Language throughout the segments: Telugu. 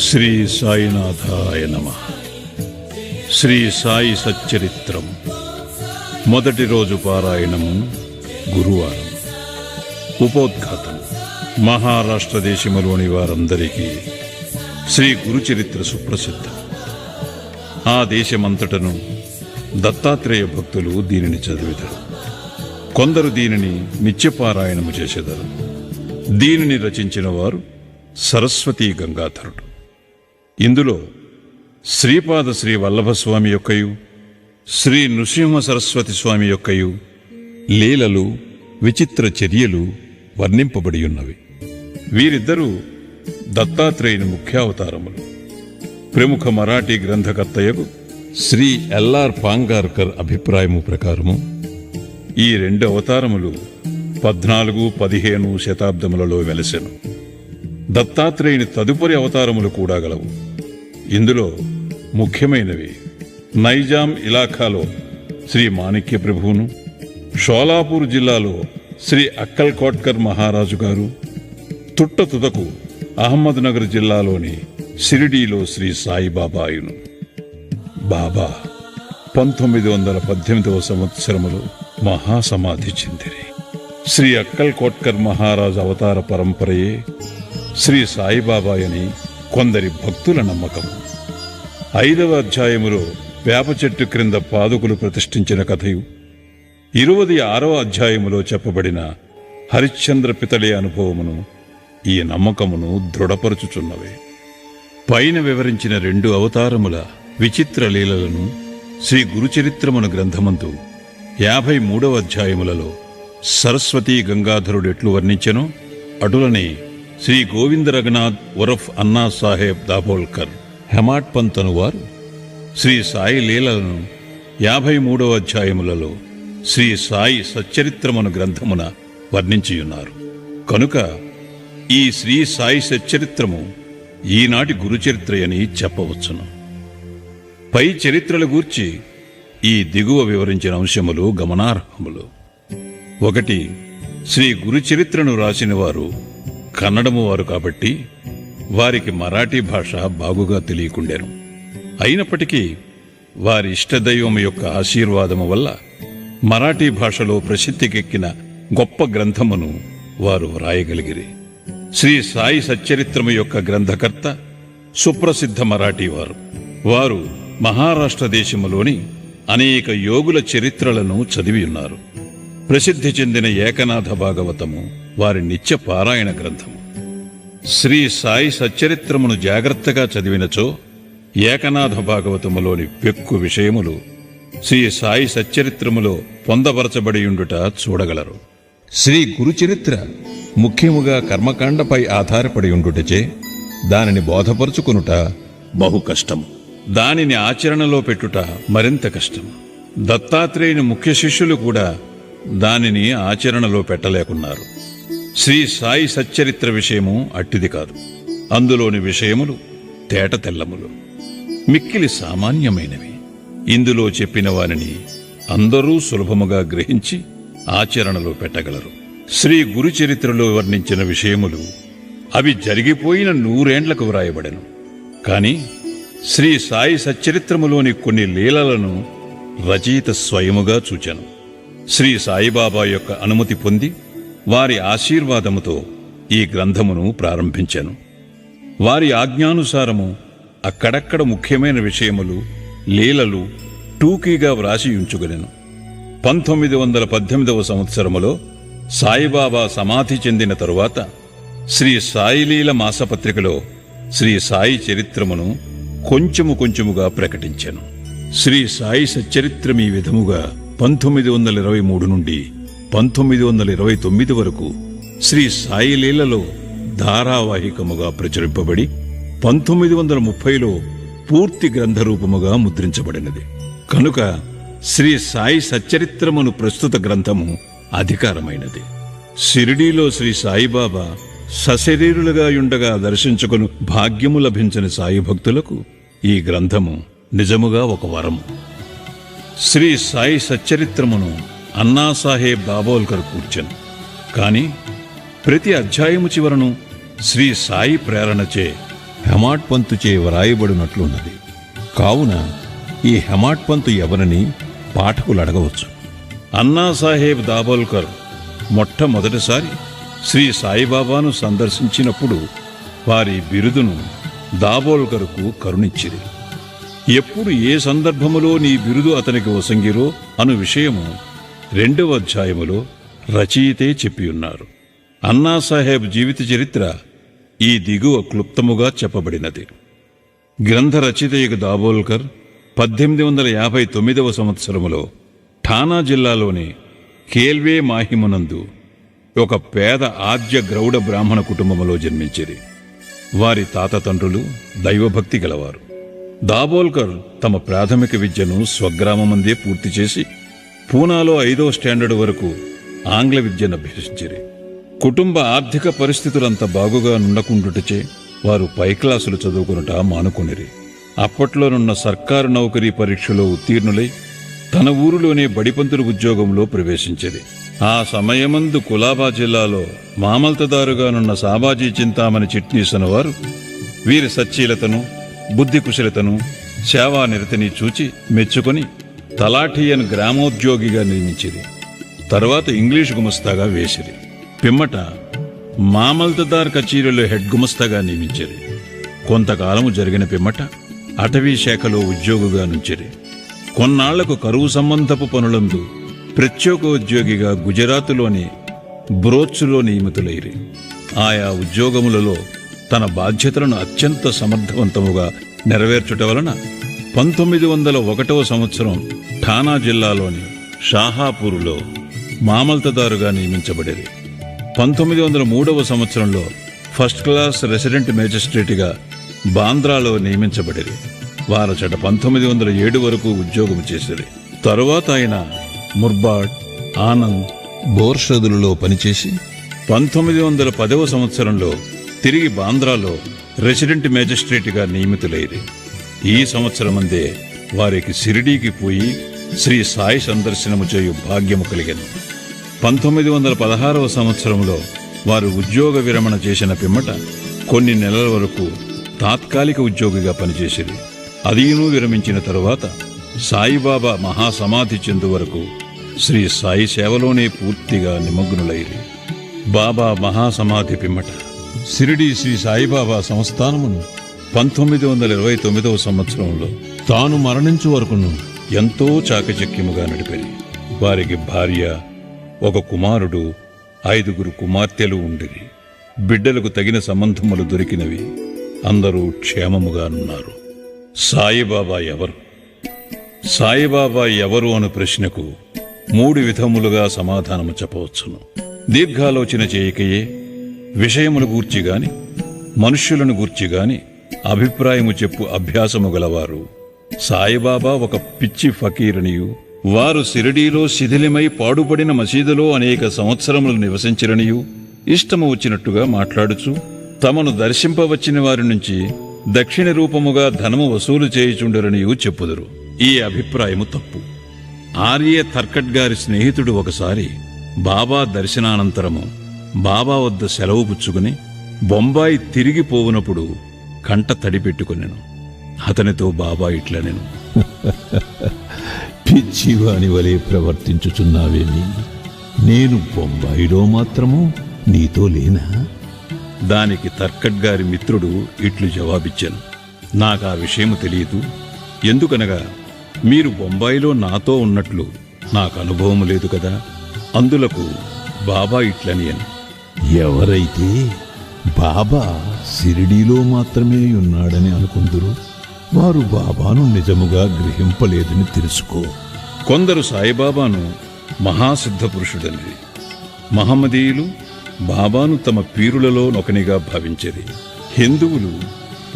శ్రీ సాయినాథాయ నమః. శ్రీ సాయి సచ్చరిత్రం మొదటి రోజు పారాయణము గురువారం. ఉపోద్ఘాతం. మహారాష్ట్ర దేశములోని వారందరికీ శ్రీ గురుచరిత్ర సుప్రసిద్ధం. ఆ దేశమంతటను దత్తాత్రేయ భక్తులు దీనిని చదివిదరు. కొందరు దీనిని నిత్యపారాయణము చేసెదరు. దీనిని రచించిన వారు సరస్వతీ గంగాధరుడు. ఇందులో శ్రీపాద శ్రీ వల్లభస్వామి యొక్కయు శ్రీ నృసింహ సరస్వతి స్వామి యొక్కయు లీలలు, విచిత్ర చర్యలు వర్ణింపబడి ఉన్నవి. వీరిద్దరూ దత్తాత్రేయుని ముఖ్యావతారములు. ప్రముఖ మరాఠీ గ్రంథకర్తయగు శ్రీ ఎల్ఆర్ పాంగార్కర్ అభిప్రాయము ప్రకారము ఈ రెండు అవతారములు 14-15 శతాబ్దములలో వెలసెను. దత్తాత్రేయుని తదుపరి అవతారములు కూడా గలవు. ఇందులో ముఖ్యమైనవి నైజాం ఇలాఖాలో శ్రీ మాణిక్య ప్రభువును, షోలాపూర్ జిల్లాలో శ్రీ అక్కల్ కోట్కర్ మహారాజు గారు, తుట్టతుదకు అహ్మద్నగర్ జిల్లాలోని షిరిడీలో శ్రీ సాయిబాబాయును. బాబా 1918 సంవత్సరములో మహాసమాధి చెందిరి. శ్రీ అక్కల్ కోట్కర్ మహారాజు అవతార పరంపరయే శ్రీ సాయిబాబాయని కొందరి భక్తుల నమ్మకం. 5వ అధ్యాయములో వేప చెట్టు క్రింద పాదుకులు ప్రతిష్ఠించిన కథయు, 26వ అధ్యాయములో చెప్పబడిన హరిశ్చంద్ర పితళే అనుభవమును ఈ నమ్మకమును దృఢపరుచుచున్నవే. పైన వివరించిన 2 అవతారముల విచిత్ర లీలలను శ్రీ గురుచరిత్రమును గ్రంథమందు 53వ అధ్యాయములలో సరస్వతీ గంగాధరుడెట్లు వర్ణించెనో అటులనే శ్రీ గోవింద రఘునాథ్ ఉరఫ్ అన్నా సాహెబ్ దాబోల్కర్ హెమాట్ పంత్ అనువారు శ్రీ సాయి లీలలను 53వ అధ్యాయములలో శ్రీ సాయి సచ్చరిత్రమును గ్రంథమున వర్ణించియున్నారు. కనుక ఈ శ్రీ సాయి సచ్చరిత్రము ఈనాటి గురుచరిత్రయని చెప్పవచ్చును. పై చరిత్రల గూర్చి ఈ దిగువ వివరించిన అంశములు గమనార్హములు. 1. శ్రీ గురుచరిత్రను రాసిన వారు కన్నడము వారు కాబట్టి వారికి మరాఠీ భాష బాగుగా తెలియకుండెను. అయినప్పటికీ వారి ఇష్టదైవము యొక్క ఆశీర్వాదము వల్ల మరాఠీ భాషలో ప్రసిద్ధికెక్కిన గొప్ప గ్రంథమును వారు వ్రాయగలిగిరి. శ్రీ సాయి సచ్చరిత్రము యొక్క గ్రంథకర్త సుప్రసిద్ధ మరాఠీ వారు మహారాష్ట్ర దేశములోని అనేక యోగుల చరిత్రలను చదివి ఉన్నారు. ప్రసిద్ధి చెందిన ఏకనాథ భాగవతము వారి నిత్య పారాయణ గ్రంథము. శ్రీ సాయి సచ్చరిత్రమును జాగ్రత్తగా చదివినచో ఏకనాథ భాగవతములోని పెక్కు విషయములు శ్రీ సాయి సచ్చరిత్రములో పొందపరచబడియుండుట చూడగలరు. శ్రీ గురుచరిత్ర ముఖ్యముగా కర్మకాండపై ఆధారపడి ఉండుటచే దానిని బోధపరుచుకునుట బహు కష్టము. దానిని ఆచరణలో పెట్టుట మరింత కష్టము. దత్తాత్రేయుని ముఖ్య శిష్యులు కూడా దానిని ఆచరణలో పెట్టలేకున్నారు. శ్రీ సాయి సచ్చరిత్ర విషయము అట్టిది కాదు. అందులోని విషయములు తేట తెల్లములు, మిక్కిలి సామాన్యమైనవి. ఇందులో చెప్పిన వారిని అందరూ సులభముగా గ్రహించి ఆచరణలో పెట్టగలరు. శ్రీ గురుచరిత్రలో వర్ణించిన విషయములు అవి జరిగిపోయిన 100 ఏండ్లకు వ్రాయబడెను. కాని శ్రీ సాయి సచ్చరిత్రములోని కొన్ని లీలలను రచయిత స్వయముగా చూచెను. శ్రీ సాయిబాబా యొక్క అనుమతి పొంది వారి ఆశీర్వాదముతో ఈ గ్రంథమును ప్రారంభించెను. వారి ఆజ్ఞానుసారము అక్కడక్కడ ముఖ్యమైన విషయములు, లీలలు టూకీగా వ్రాసి ఉంచుకొనెను. 1918వ సంవత్సరములో సాయిబాబా సమాధి చెందిన తరువాత శ్రీ సాయిలీల మాసపత్రికలో శ్రీ సాయి చరిత్రమును కొంచెముగా ప్రకటించెను. శ్రీ సాయి సచ్చరిత్రం ఈ విధముగా 1923 నుండి 1929 వరకు శ్రీ సాయిలీలలో ధారావాహికముగా ప్రచురింపబడి 1930లో పూర్తి గ్రంథరూపముగా ముద్రించబడినది. కనుక శ్రీ సాయి సచ్చరిత్రమును ప్రస్తుత గ్రంథము అధికారమైనది. షిరిడీలో శ్రీ సాయిబాబా సశరీరులుగా యుండగా దర్శించుకుని భాగ్యము లభించని సాయి భక్తులకు ఈ గ్రంథము నిజముగా ఒక వరము. శ్రీ సాయి సచ్చరిత్రమును అన్నాసాహెబ్ దాబోల్కర్ కూర్చెను. కాని ప్రతి అధ్యాయము చివరను శ్రీ సాయి ప్రేరణచే హెమాడ్ పంతుచే వ్రాయబడినట్లున్నది. కావున ఈ హెమాడ్ పంతు ఎవరని పాఠకులు అడగవచ్చు. అన్నాసాహెబ్ దాబోల్కర్ మొట్టమొదటిసారి శ్రీ సాయిబాబాను సందర్శించినప్పుడు వారి బిరుదును దాబోల్కర్కు కరుణించిరి. ఎప్పుడు ఏ సందర్భములో నీ బిరుదు అతనికి వసంగిరో అను విషయము 2వ అధ్యాయములో రచయితే చెప్పియున్నారు. అన్నాసాహెబ్ జీవిత చరిత్ర ఈ దిగువ క్లుప్తముగా చెప్పబడినది. గ్రంథ రచయితయగు దాబోల్కర్ 1859వ సంవత్సరములో ఠానా జిల్లాలోని కేల్వే మాహిమునందు ఒక పేద ఆద్య గ్రౌడ బ్రాహ్మణ కుటుంబములో జన్మించిరి. వారి తాతతండ్రులు దైవభక్తి గలవారు. దాబోల్కర్ తమ ప్రాథమిక విద్యను స్వగ్రామమందే పూర్తి చేసి పూనాలో 5వ స్టాండర్డ్ వరకు ఆంగ్ల విద్యను అభ్యసించిరి. కుటుంబ ఆర్థిక పరిస్థితులంత బాగుగా నుండకుండుటచే వారు పై క్లాసులు చదువుకునుట మానుకొనిరి. అప్పట్లోనున్న సర్కారు నౌకరీ పరీక్షలో ఉత్తీర్ణులై తన ఊరిలోనే బడిపంతుల ఉద్యోగంలో ప్రవేశించిరి. ఆ సమయమందు కులాబా జిల్లాలో మామల్తదారుగానున్న సాబాజీ చింతామణి చిట్నీసను వారు వీరి సచ్చీలతను, బుద్ధి కుశలతను, సేవానిరతిని చూచి మెచ్చుకొని తలాఠియన్ గ్రామోద్యోగిగా నియమించిరి. తరువాత ఇంగ్లీషు గుమస్తాగా వేసిరి. పిమ్మట మామల్తదార్ కచీరీలో హెడ్ గుమస్తాగా నియమించిరి. కొంతకాలము జరిగిన పిమ్మట అటవీ శాఖలో ఉద్యోగిగా నుంచిరి. కొన్నాళ్లకు కరువు సంబంధపు పనులందు ప్రత్యేకోద్యోగిగా గుజరాతులోని బ్రోచ్లో నియమితులైరి. ఆయా ఉద్యోగములలో తన బాధ్యతలను అత్యంత సమర్థవంతముగా నెరవేర్చుట వలన 1901వ సంవత్సరం ఠానా జిల్లాలోని షాహాపూరులో మామల్తదారుగా నియమించబడేది. 1903వ సంవత్సరంలో ఫస్ట్ క్లాస్ రెసిడెంట్ మేజిస్ట్రేట్గా బాంద్రాలో నియమించబడేది. వారచట 1907 వరకు ఉద్యోగం చేసేది. తరువాత ఆయన ముర్బాడ్, ఆనంద్, బోర్షదులలో పనిచేసి 1910వ సంవత్సరంలో తిరిగి బాంద్రాలో రెసిడెంట్ మేజిస్ట్రేట్గా నియమితులైరి. ఈ సంవత్సరమందే వారికి షిరిడీకి పోయి శ్రీ సాయి సందర్శనము చేయు భాగ్యము కలిగింది. 1916వ సంవత్సరంలో వారు ఉద్యోగ విరమణ చేసిన పిమ్మట కొన్ని నెలల వరకు తాత్కాలిక ఉద్యోగిగా పనిచేసిరి. అదీను విరమించిన తరువాత సాయిబాబా మహాసమాధి చెందు వరకు శ్రీ సాయి సేవలోనే పూర్తిగా నిమగ్నులైరి. బాబా మహాసమాధి పిమ్మట షిరిడీ శ్రీ సాయిబాబా సంస్థానమును 1929వ సంవత్సరంలో తాను మరణించు వరకును ఎంతో చాకచక్యముగా నడిపారు. వారికి భార్య, ఒక కుమారుడు, 5 కుమార్తెలు ఉండిరి. బిడ్డలకు తగిన సంబంధములు దొరికినవి. అందరూ క్షేమముగానున్నారు. సాయిబాబా ఎవరు? సాయిబాబా ఎవరు అను ప్రశ్నకు 3 విధములుగా సమాధానము చెప్పవచ్చును. దీర్ఘాలోచన చేయకయే విషయములు గూర్చి గాని మనుష్యులను గూర్చి గాని అభిప్రాయము చెప్పు అభ్యాసము గలవారు. సాయిబాబా ఒక పిచ్చి ఫకీరనియు, వారు షిరిడీలో శిథిలమై పాడుపడిన మసీదులో అనేక సంవత్సరములు నివసించిరనియు ఇష్టము వచ్చినట్టుగా మాట్లాడుచు తమను దర్శింపవచ్చిన వారి నుంచి దక్షిణ రూపముగా ధనము వసూలు చేయుచుండరనియు చెప్పుదురు. ఈ అభిప్రాయము తప్పు. ఆర్య తర్కట్ గారి స్నేహితుడు ఒకసారి బాబా దర్శనానంతరము బాబా వద్ద సెలవు పుచ్చుకుని బొంబాయి తిరిగి పోవునప్పుడు కంట తడిపెట్టుకున్నాను. అతనితో బాబా ఇట్లనెను, పిచ్చివాని వలె ప్రవర్తించుచున్నావేమి? నేను బొంబాయిలో మాత్రము నీతో లేనా? దానికి తర్కట్ గారి మిత్రుడు ఇట్లు జవాబిచ్చాను, నాకా విషయము తెలియదు. ఎందుకనగా మీరు బొంబాయిలో నాతో ఉన్నట్లు నాకు అనుభవము లేదు కదా. అందులకు బాబా ఇట్లనియను, ఎవరైతే బాబా షిరిడీలో మాత్రమే ఉన్నాడని అనుకుందురు వారు బాబాను నిజముగా గ్రహింపలేదని తెలుసుకో. కొందరు సాయిబాబాను మహాసిద్ధ పురుషుడని, మహమ్మదీయులు బాబాను తమ పీరులలో ఒకనిగా భావించిరి. హిందువులు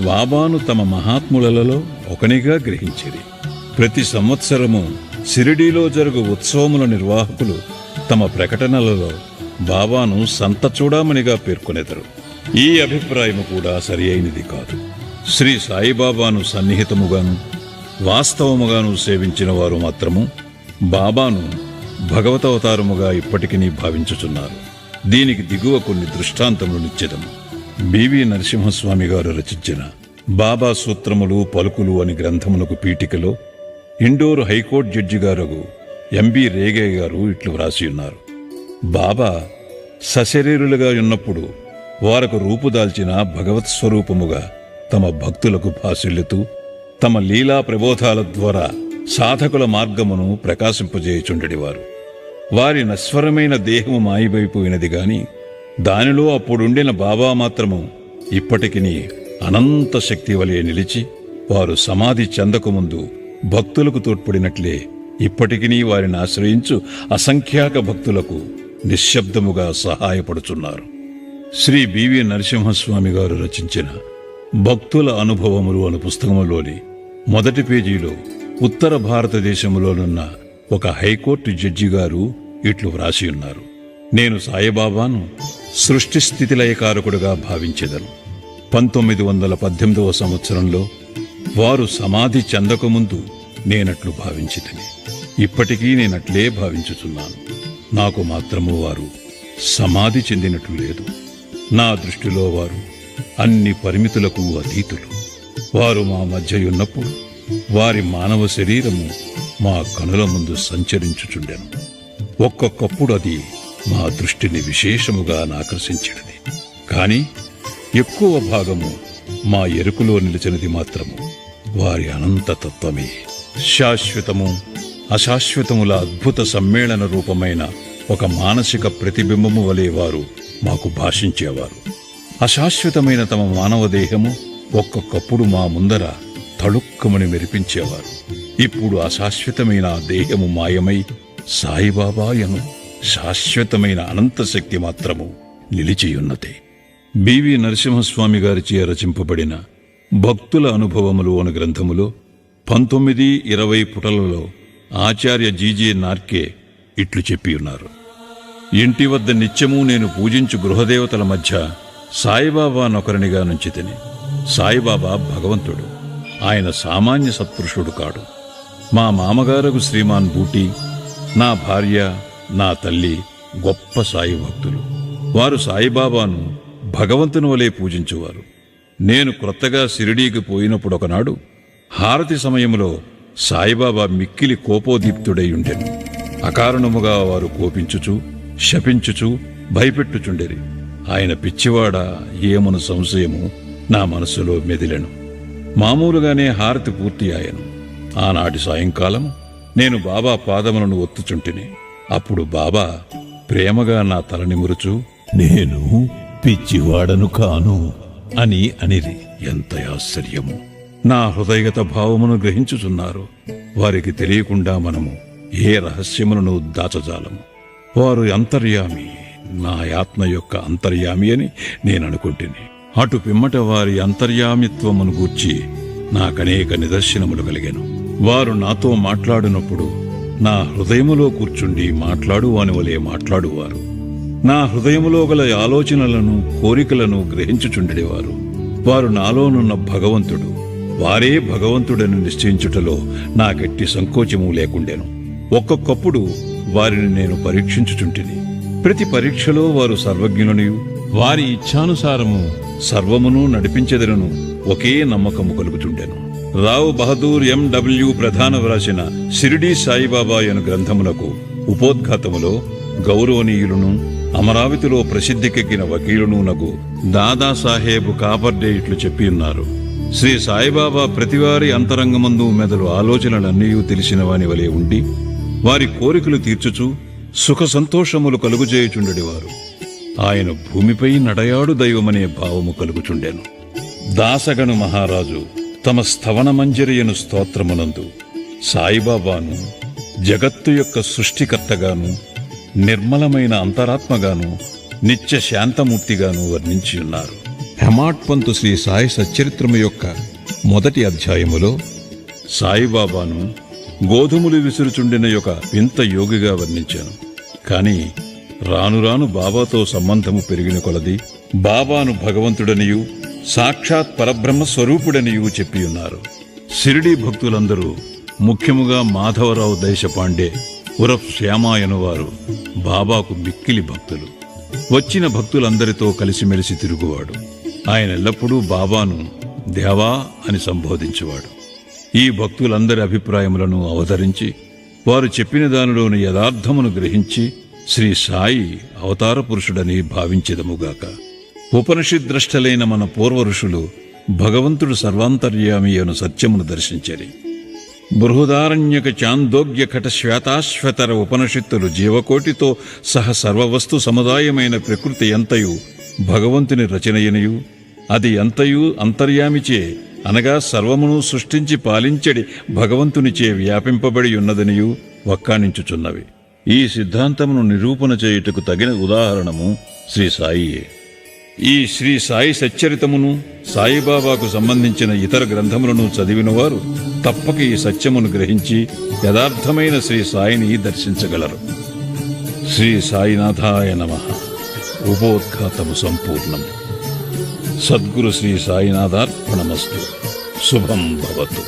బాబాను తమ మహాత్ములలో ఒకనిగా గ్రహించిరి. ప్రతి సంవత్సరము షిరిడీలో జరుగు ఉత్సవముల నిర్వాహకులు తమ ప్రకటనలలో బాబాను సంత చూడామణిగా పేర్కొనెదరు. ఈ అభిప్రాయము కూడా సరి అయినది కాదు. శ్రీ సాయిబాబాను సన్నిహితముగాను వాస్తవముగాను సేవించిన వారు మాత్రము బాబాను భగవతవతారముగా ఇప్పటికీ భావించుచున్నారు. దీనికి దిగువ కొన్ని దృష్టాంతములు నిశ్చితము. బివి నరసింహస్వామి గారు రచించిన బాబా సూత్రములు పలుకులు అని గ్రంథమునకు పీఠికలో ఇండోర్ హైకోర్టు జడ్జి గారు ఎంబి రేగే గారు ఇట్లు వ్రాసి ఉన్నారు. బాబా సశరీరులుగా ఉన్నప్పుడు వారకు రూపుదాల్చిన భగవత్ స్వరూపముగా తమ భక్తులకు భాసిల్లుతూ తమ లీలా ప్రబోధాల ద్వారా సాధకుల మార్గమును ప్రకాశింపజేయుచుండెడివారు. వారి నశ్వరమైన దేహము మాయమైపోయినది గాని దానిలో అప్పుడుండిన బాబా మాత్రము ఇప్పటికిని అనంత శక్తి వలె నిలిచి వారు సమాధి చెందకముందు భక్తులకు తోడ్పడినట్లే ఇప్పటికినీ వారిని ఆశ్రయించు అసంఖ్యాక భక్తులకు నిశ్శబ్దముగా సహాయపడుచున్నారు. శ్రీ బివి నరసింహస్వామి గారు రచించిన భక్తుల అనుభవములు అను పుస్తకములోని మొదటి పేజీలో ఉత్తర భారతదేశంలోనున్న ఒక హైకోర్టు జడ్జి గారు ఇట్లు వ్రాసి ఉన్నారు. నేను సాయిబాబాను సృష్టి స్థితిలయకారకుడుగా భావించెదను. 1918వ సంవత్సరంలో వారు సమాధి చెందకముందు నేనట్లు భావించితిని. ఇప్పటికీ నేనట్లే భావించుచున్నాను. నాకు మాత్రము వారు సమాధి చెందినట్లు లేదు. నా దృష్టిలో వారు అన్ని పరిమితులకు అతీతులు. వారు మా మధ్య ఉన్నప్పుడు వారి మానవ శరీరము మా కనుల ముందు సంచరించుచుండెను. ఒక్కొక్కప్పుడు అది మా దృష్టిని విశేషముగా ఆకర్షించినది. కాని ఎక్కువ భాగము మా ఎరుకులో నిలిచినది మాత్రము వారి అనంతతత్వమే. శాశ్వతము అశాశ్వతముల అద్భుత సమ్మేళన రూపమైన ఒక మానసిక ప్రతిబింబము వలె వారు మాకు భాషించేవారు. అశాశ్వతమైన తమ మానవ దేహము ఒక్కొక్కప్పుడు మా ముందర తళుక్కమని మెరిపించేవారు. ఇప్పుడు అశాశ్వతమైన ఆ దేహము మాయమై సాయిబాబాయను శాశ్వతమైన అనంతశక్తి మాత్రము నిలిచియున్నదే. బివి నరసింహస్వామి గారిచే రచింపబడిన భక్తుల అనుభవములు అను గ్రంథములో 19-20 పుటలలో ఆచార్య జీజే నార్కే ఇట్లు చెప్పి ఉన్నారు. ఇంటి వద్ద నిత్యము నేను పూజించు గృహదేవతల మధ్య సాయిబాబా నొకరినిగా నుంచితిని. సాయిబాబా భగవంతుడు. ఆయన సామాన్య సత్పురుషుడు కాడు. మా మామగారకు శ్రీమాన్ బూటీ, నా భార్య, నా తల్లి గొప్ప సాయి భక్తులు. వారు సాయిబాబాను భగవంతుని వలె పూజించువారు. నేను క్రొత్తగా షిరిడీకి పోయినప్పుడు ఒకనాడు హారతి సమయంలో సాయిబాబా మిక్కిలి కోపోదీప్తుడై ఉండెను. అకారణముగా వారు కోపించుచు శపించుచు భయపెట్టుచుండెరి. ఆయన పిచ్చివాడా ఏమను సంశయము నా మనస్సులో మెదిలెను. మామూలుగానే హారతి పూర్తి ఆయను. ఆనాటి సాయంకాలం నేను బాబా పాదములను ఒత్తుచుంటిని. అప్పుడు బాబా ప్రేమగా నా తల నిమురుచు, నేను పిచ్చివాడను కాను అని అనిరి. ఎంత ఆశ్చర్యము! నా హృదయగత భావమును గ్రహించుచున్నారు. వారికి తెలియకుండా మనము ఏ రహస్యములను దాచజాలము. వారు అంతర్యామి, నా ఆత్మ యొక్క అంతర్యామి అని నేననుకుంటుని. అటు పిమ్మట వారి అంతర్యామిత్వమును గూర్చి నాకనేక నిదర్శనములు కలిగెను. వారు నాతో మాట్లాడినప్పుడు నా హృదయములో కూర్చుండి మాట్లాడువాని వలె మాట్లాడువారు. నా హృదయములో గల ఆలోచనలను కోరికలను గ్రహించుచుండెడివారు. వారు నాలోనున్న భగవంతుడు, వారే భగవంతుడని నిశ్చయించుటలో నాకెట్టి సంకోచము లేకుండెను. ఒక్కొక్కప్పుడు వారిని నేను పరీక్షించుచుంటిని. ప్రతి పరీక్షలో వారు సర్వజ్ఞులనియు వారి ఇచ్ఛానుసారము సర్వమును నడిపించెదరను ఒకే నమ్మకము కలుగుచుండెను. రావు బహదూర్ ఎండబ్ల్యూ ప్రధాన వ్రాసిన షిరిడీ సాయిబాబా అను గ్రంథమునకు ఉపోద్ఘాతములో గౌరవనీయులను అమరావతిలో ప్రసిద్ధికెక్కిన వకీలును నగు దాదాసాహేబు కాపర్డే ఇట్లు చెప్పి ఉన్నారు. శ్రీ సాయిబాబా ప్రతివారి అంతరంగమందు మెదలు ఆలోచనలన్నీ తెలిసిన వాని వలె ఉండి వారి కోరికలు తీర్చుచు సుఖ సంతోషములు కలుగుచేయుచుండెడివారు. ఆయన భూమిపై నడయాడు దైవమనే భావము కలుగుచుండెను. దాసగను మహారాజు తమ స్థవన మంజరియను స్తోత్రమునందు సాయిబాబాను జగత్తు యొక్క సృష్టికర్తగాను, నిర్మలమైన అంతరాత్మగాను, నిత్య శాంతమూర్తిగాను వర్ణించి ఉన్నారు. హెమాడ్ పంతు శ్రీ సాయి సచ్చరిత్రము యొక్క మొదటి అధ్యాయములో సాయిబాబాను గోధుమలు విసురుచుండిన యొక్క వింత యోగిగా వర్ణించాను. కాని రాను రాను బాబాతో సంబంధము పెరిగిన కొలది బాబాను భగవంతుడనియు సాక్షాత్ పరబ్రహ్మ స్వరూపుడనియు చెప్పి ఉన్నారు. షిరిడీ భక్తులందరూ, ముఖ్యముగా మాధవరావు దేశపాండే ఉరఫ్ శ్యామాయను వారు బాబాకు మిక్కిలి భక్తులు. వచ్చిన భక్తులందరితో కలిసిమెలిసి తిరుగువాడు. ఆయన ఎల్లప్పుడూ బాబాను దేవా అని సంబోధించేవాడు. ఈ భక్తులందరి అభిప్రాయములను అవతరించి వారు చెప్పిన దానిలోని యథార్థమును గ్రహించి శ్రీ సాయి అవతార పురుషుడని భావించెదముగాక. ఉపనిషద్ద్రష్టలైన మన పూర్వ ఋషులు భగవంతుడు సర్వాంతర్యామి అను సత్యమును దర్శించరి. బృహదారణ్యక చాందోగ్య ఘట శ్వేతాశ్వతర ఉపనిషత్తులు జీవకోటితో సహ సర్వవస్తు సముదాయమైన ప్రకృతి ఎంతయు భగవంతుని రచనయనియు అది ఎంతయు అంతర్యామిచే అనగా సర్వమును సృష్టించి పాలించడి భగవంతునిచే వ్యాపింపబడి ఉన్నదనియు వక్కాణించుచున్నవి. ఈ సిద్ధాంతమును నిరూపణ చేయుటకు తగిన ఉదాహరణము శ్రీ సాయియే. ఈ శ్రీ సాయి సచ్చరితమును సాయిబాబాకు సంబంధించిన ఇతర గ్రంథములను చదివినవారు తప్పక ఈ సత్యమును గ్రహించి యథార్థమైన శ్రీ సాయిని దర్శించగలరు. శ్రీ సాయినాథాయ నమః. ఉపోద్ఘాతము సంపూర్ణము. సద్గురు శ్రీ సాయినాథార్పణమస్తు. శుభం భవతు.